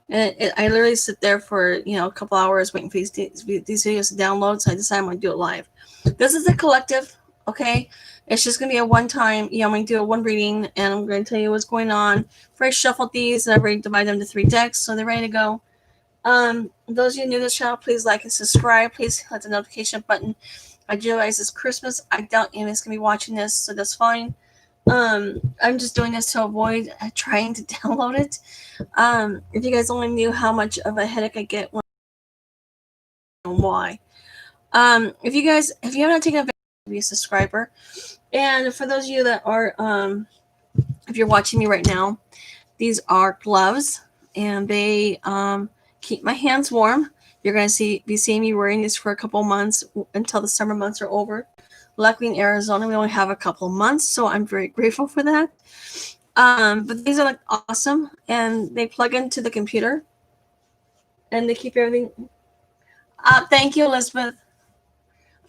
And I literally sit there for, a couple hours waiting for these videos to download. So I decided I'm going to do it live. This is a collective, okay? It's just going to be a one-time, I'm going to do a one reading, and I'm going to tell you what's going on. Before I shuffle these, and I've already divided them to 3 decks, so they're ready to go. Those of you new to the channel, please like and subscribe. Please hit the notification button. I realize it's Christmas. I doubt anyone's going to be watching this, so that's fine. I'm just doing this to avoid trying to download it. If you guys only knew how much of a headache I get when why. If you haven't taken advantage, be a subscriber. And for those of you that are, if you're watching me right now, these are gloves, and they keep my hands warm. You're going to be seeing me wearing these for a couple months until the summer months are over. Luckily in Arizona, we only have a couple months, so I'm very grateful for that. But these are like awesome, and they plug into the computer, and they keep everything. Thank you, Elizabeth.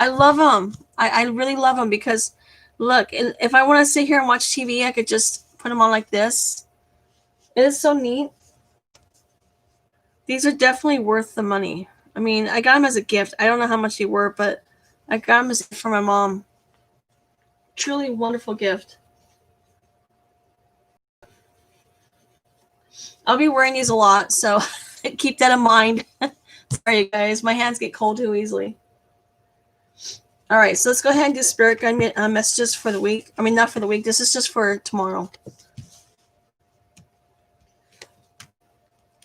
I love them. I really love them because, look, if I want to sit here and watch TV, I could just put them on like this. It is so neat. These are definitely worth the money. I mean, I got them as a gift. I don't know how much they were, but I got them as a gift for my mom. Truly wonderful gift. I'll be wearing these a lot, so keep that in mind. Sorry, guys. My hands get cold too easily. All right, so let's go ahead and do spirit guide messages for the week. I mean, not for the week. This is just for tomorrow.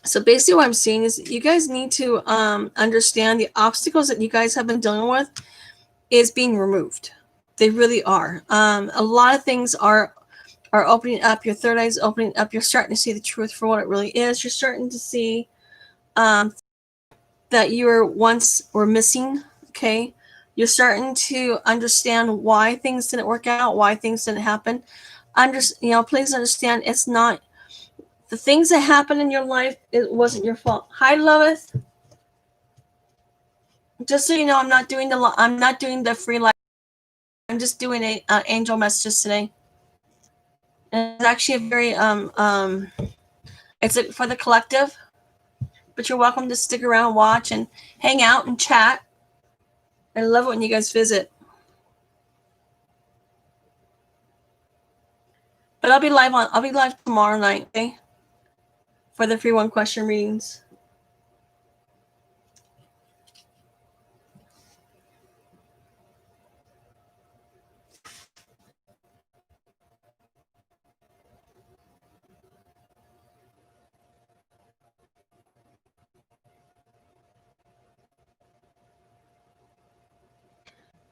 So basically what I'm seeing is you guys need to understand the obstacles that you guys have been dealing with is being removed. They really are. A lot of things are opening up. Your third eye is opening up. You're starting to see the truth for what it really is. You're starting to see that you once were missing, okay? You're starting to understand why things didn't work out, why things didn't happen. Please understand it's not the things that happen in your life. It wasn't your fault. Hi, Lois. Just so you know, I'm not doing the free life. I'm just doing angel messages today. And it's actually a very it's for the collective. But you're welcome to stick around, watch, and hang out and chat. I love it when you guys visit. But I'll be live tomorrow night, okay? For the free one question readings.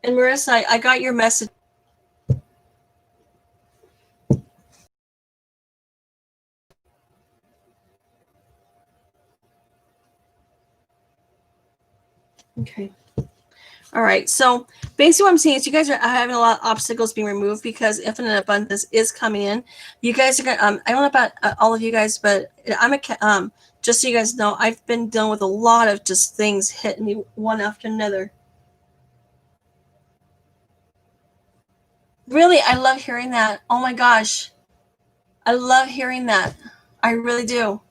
And Marissa, I got your message. Okay. All right. So basically what I'm saying is you guys are having a lot of obstacles being removed because infinite abundance is coming in. You guys are going to, I don't know about all of you guys, but just so you guys know, I've been dealing with a lot of just things hitting me one after another. Really, I love hearing that. Oh my gosh. I love hearing that. I really do.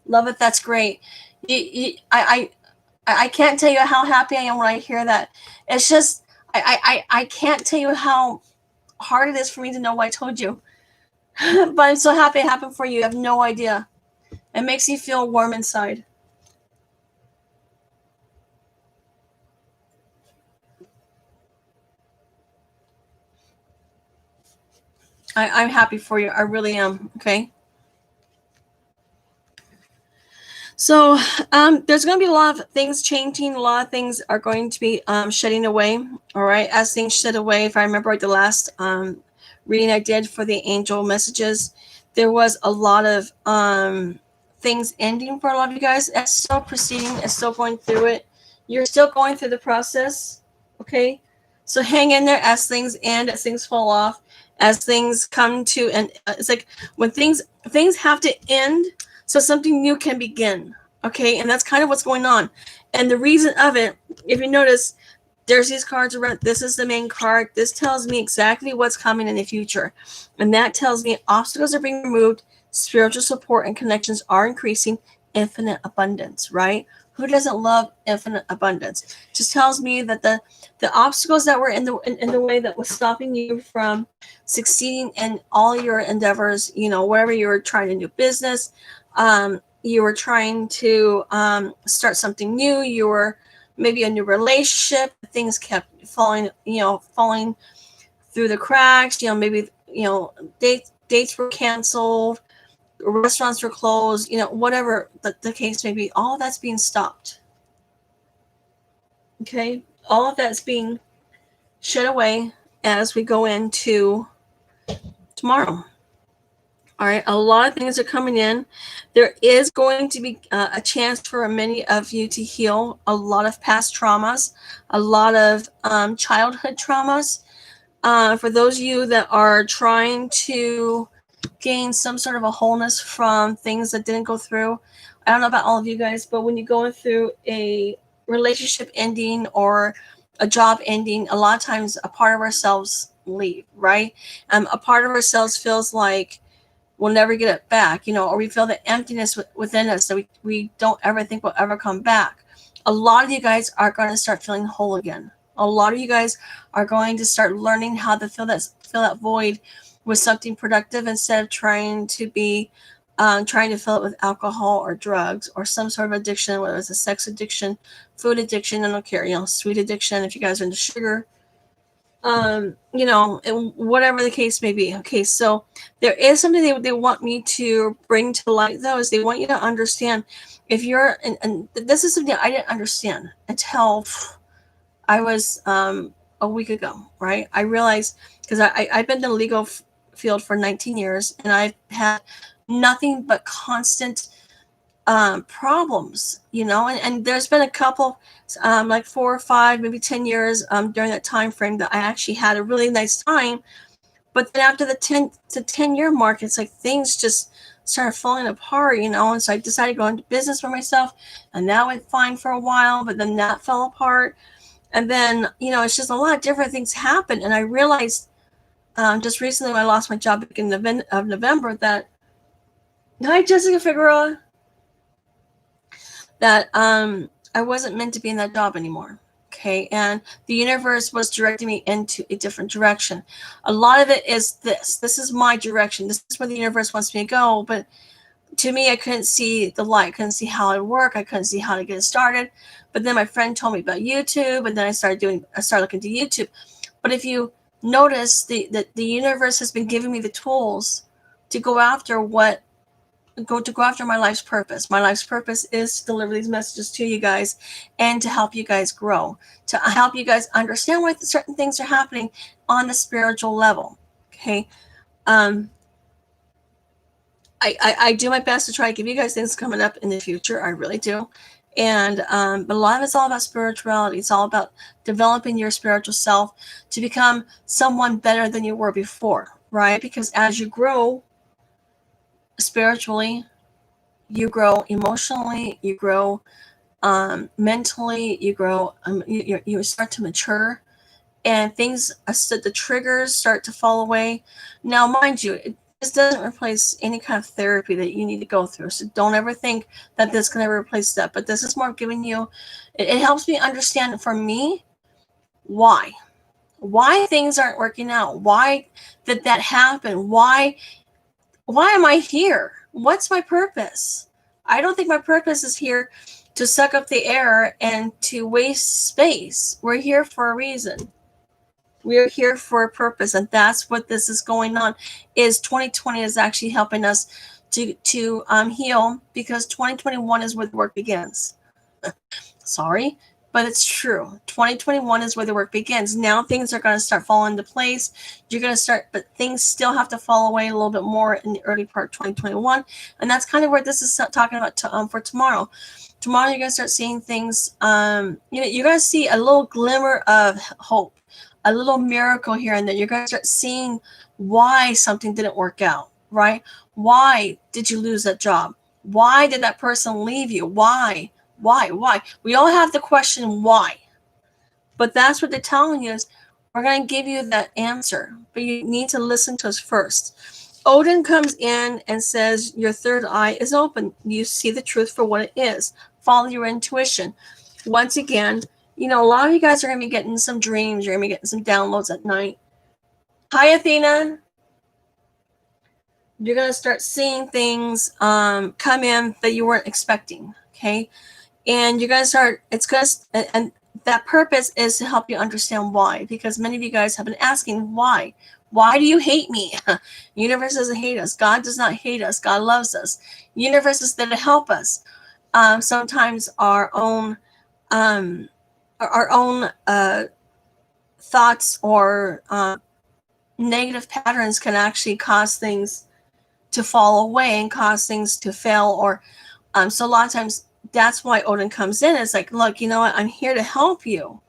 Love it. That's great. I can't tell you how happy I am when I hear that. It's just, I can't tell you how hard it is for me to know what I told you. But I'm so happy it happened for you. You have no idea. It makes you feel warm inside. I'm happy for you. I really am. Okay. So there's going to be a lot of things changing. A lot of things are going to be shedding away. All right. As things shed away, if I remember right, the last reading I did for the angel messages, there was a lot of things ending for a lot of you guys. It's still proceeding. It's still going through it. You're still going through the process. Okay. So hang in there as things end, as things fall off, as things come to, and it's like when things have to end so something new can begin. Okay. And that's kind of what's going on. And the reason of it, if you notice, there's these cards around. This is the main card. This tells me exactly what's coming in the future. And that tells me obstacles are being removed, spiritual support and connections are increasing, infinite abundance, right? Who doesn't love infinite abundance? Just tells me that the obstacles that were in the way that was stopping you from succeeding in all your endeavors, you know, wherever you were trying to do business, you were trying to start something new, you were maybe a new relationship, things kept falling, you know, falling through the cracks, you know, maybe, you know, dates were canceled, restaurants were closed, you know, whatever the case may be, all of that's being stopped. Okay, all of that's being shed away as we go into tomorrow. All right, a lot of things are coming in. There is going to be a chance for many of you to heal a lot of past traumas, a lot of childhood traumas. For those of you that are trying to gain some sort of a wholeness from things that didn't go through, I don't know about all of you guys, but when you're going through a relationship ending or a job ending, a lot of times a part of ourselves leave, right? A part of ourselves feels like we'll never get it back, you know, or we feel the emptiness within us that we don't ever think will ever come back. A lot of you guys are going to start feeling whole again. A lot of you guys are going to start learning how to fill that void with something productive instead of trying to fill it with alcohol or drugs or some sort of addiction, whether it's a sex addiction, food addiction, I don't care, you know, sweet addiction if you guys are into sugar, you know, whatever the case may be. Okay, so there is something they want me to bring to light, though, is they want you to understand if you're, and this is something I didn't understand until I was a week ago, right? I realized, because I've been in the legal field for 19 years and I've had nothing but constant problems, you know, and there's been a couple, like 4 or 5, maybe 10 years during that time frame that I actually had a really nice time. But then after the 10-year mark, it's like things just started falling apart, you know. And so I decided to go into business for myself, and that went fine for a while, but then that fell apart. And then, you know, it's just a lot of different things happened. And I realized just recently when I lost my job in November that, hi, Jessica Figueroa, that I wasn't meant to be in that job anymore. Okay. And the universe was directing me into a different direction. A lot of it is this. This is my direction. This is where the universe wants me to go. But to me, I couldn't see the light. I couldn't see how it would work. I couldn't see how to get it started. But then my friend told me about YouTube, and then I started looking to YouTube. But if you notice, the universe has been giving me the tools to go after my life's purpose. My life's purpose is to deliver these messages to you guys and to help you guys grow, to help you guys understand why certain things are happening on the spiritual level. Okay. I do my best to try to give you guys things coming up in the future. I really do. And but a lot of it's all about spirituality. It's all about developing your spiritual self to become someone better than you were before, right? Because as you grow spiritually, you grow emotionally, you grow mentally, you grow, you start to mature, and the triggers start to fall away. Now, mind you, this doesn't replace any kind of therapy that you need to go through. So don't ever think that this can ever replace that. But this is more giving you, it helps me understand, for me, why things aren't working out. Why did that happen? Why am I here? What's my purpose? I don't think my purpose is here to suck up the air and to waste space. We're here for a reason. We're here for a purpose, and that's what this is going on. Is 2020 is actually helping us to heal, because 2021 is where the work begins. Sorry, but it's true. 2021 is where the work begins. Now things are going to start falling into place. You're going to start, but things still have to fall away a little bit more in the early part of 2021, and that's kind of where this is talking about for tomorrow. Tomorrow you're going to start seeing things. You're going to see a little glimmer of hope, a little miracle here and there. You're going to start seeing why something didn't work out, right? Why did you lose that job? Why did that person leave you? Why? We all have the question why. But that's what they're telling you is, we're going to give you that answer, but you need to listen to us first. Odin comes in and says, your third eye is open. You see the truth for what it is. Follow your intuition. Once again, a lot of you guys are going to be getting some dreams. You're going to be getting some downloads at night. Hi, Athena. You're going to start seeing things come in that you weren't expecting. Okay. And you're going to start, and that purpose is to help you understand why, because many of you guys have been asking why. Why do you hate me? Universe doesn't hate us. God does not hate us. God loves us. Universe is there to help us. Sometimes our own thoughts or negative patterns can actually cause things to fall away and cause things to fail. Or so a lot of times that's why Odin comes in. It's like, look, you know what? I'm here to help you.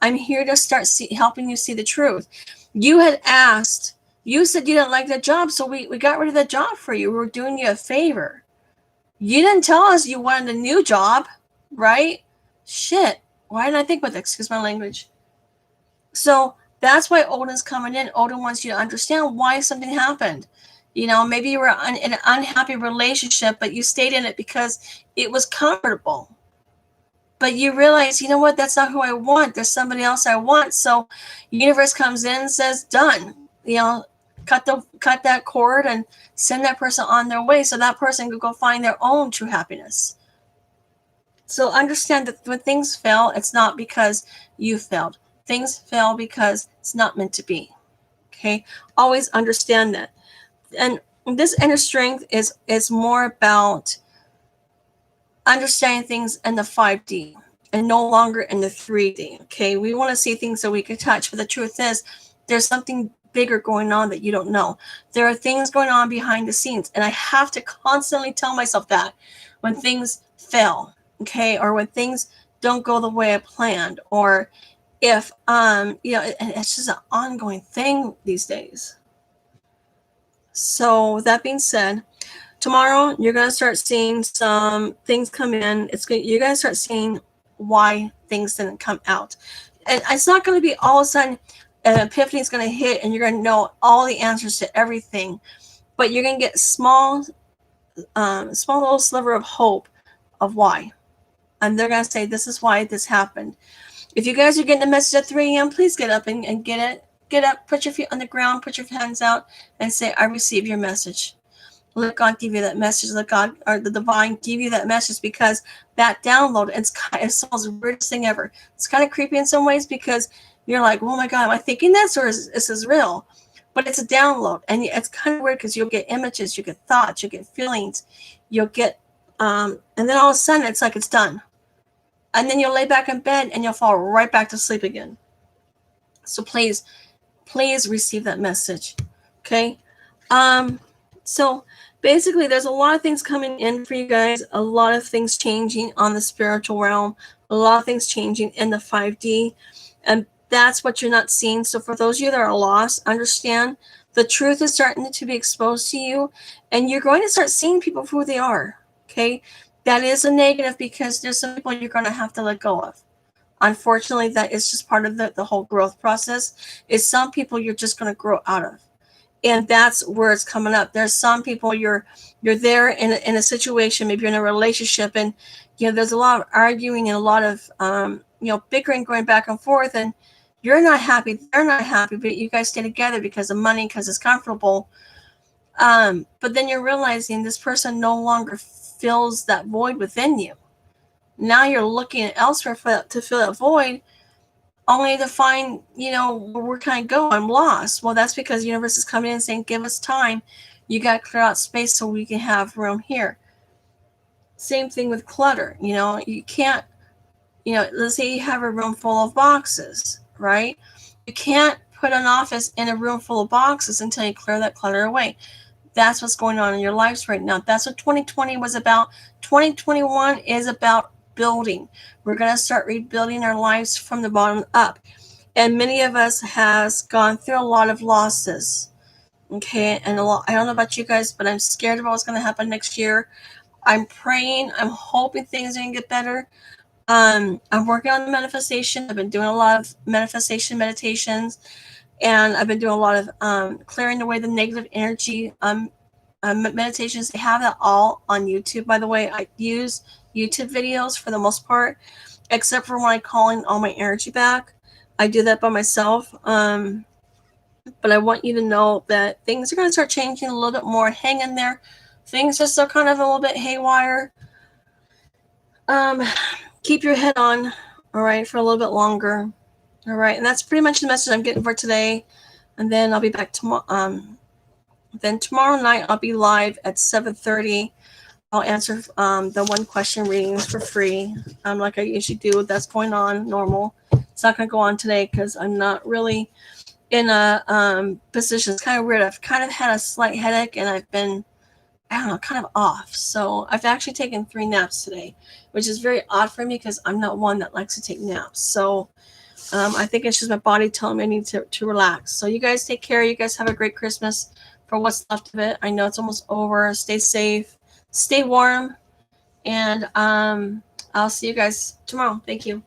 I'm here to start helping you see the truth. You had asked, you said you didn't like that job, so we got rid of that job for you. We were doing you a favor. You didn't tell us you wanted a new job, right? Shit. Why didn't I think about that? Excuse my language. So that's why Odin's coming in. Odin wants you to understand why something happened. Maybe you were in an unhappy relationship, but you stayed in it because it was comfortable. But you realize, you know what, that's not who I want. There's somebody else I want. So universe comes in and says, done. Cut that cord and send that person on their way so that person could go find their own true happiness. So understand that when things fail, it's not because you failed. Things fail because it's not meant to be. Okay? Always understand that. And this inner strength is more about understanding things in the 5D and no longer in the 3D. Okay, we want to see things that we can touch, but the truth is there's something bigger going on that you don't know. There are things going on behind the scenes, and I have to constantly tell myself that when things fail, okay, or when things don't go the way I planned, or if it's just an ongoing thing these days. So that being said, tomorrow you're going to start seeing some things come in. You're going to start seeing why things didn't come out. And it's not going to be all of a sudden an epiphany is going to hit and you're going to know all the answers to everything. But you're going to get small little sliver of hope of why. And they're going to say, this is why this happened. If you guys are getting a message at 3 a.m., please get up and get it. Get up, put your feet on the ground, put your hands out, and say, I receive your message. Let God give you that message. Let God or the divine give you that message, because that download, it's the weirdest thing ever. It's kind of creepy in some ways because you're like, oh my God, am I thinking this or is this real? But it's a download, and it's kind of weird because you'll get images, you get thoughts, you get feelings, you'll get, and then all of a sudden it's like it's done. And then you'll lay back in bed and you'll fall right back to sleep again. So please receive that message. Okay. So basically there's a lot of things coming in for you guys, a lot of things changing on the spiritual realm, a lot of things changing in the 5D, and that's what you're not seeing. So for those of you that are lost, understand the truth is starting to be exposed to you, and you're going to start seeing people for who they are. Okay. That is a negative because there's some people you're going to have to let go of. Unfortunately, that is just part of the whole growth process. Is some people you're just going to grow out of. And that's where it's coming up. There's some people you're there in a situation, maybe you're in a relationship, and there's a lot of arguing and a lot of bickering going back and forth, and you're not happy, they're not happy, but you guys stay together because of money, because it's comfortable. But then you're realizing this person no longer fills that void within you. Now you're looking elsewhere to fill that void, only to find, where can I go? I'm lost. Well, that's because the universe is coming in and saying, give us time. You got to clear out space so we can have room here. Same thing with clutter. You can't, let's say you have a room full of boxes, right? You can't put an office in a room full of boxes until you clear that clutter away. That's what's going on in your lives right now. That's what 2020 was about. 2021 is about building. We're going to start rebuilding our lives from the bottom up. And many of us has gone through a lot of losses. Okay. And I don't know about you guys, but I'm scared of what's going to happen next year. I'm praying. I'm hoping things are going to get better. I'm working on the manifestation. I've been doing a lot of manifestation meditations. And I've been doing a lot of clearing away the negative energy meditations. They have that all on YouTube, by the way. I use YouTube videos for the most part, except for when I'm calling all my energy back. I do that by myself. But I want you to know that things are going to start changing a little bit more. Hang in there. Things are still kind of a little bit haywire. Keep your head on, all right, for a little bit longer. All right, and that's pretty much the message I'm getting for today. And then I'll be back tomorrow. Then tomorrow night I'll be live at 7:30. I'll answer the one question readings for free, like I usually do. That's going on normal. It's not going to go on today because I'm not really in a position. It's kind of weird. I've kind of had a slight headache, and I've been, I don't know, kind of off. So I've actually taken 3 naps today, which is very odd for me because I'm not one that likes to take naps. So I think it's just my body telling me I need to relax. So you guys take care. You guys have a great Christmas for what's left of it. I know it's almost over. Stay safe. Stay warm. And I'll see you guys tomorrow. Thank you.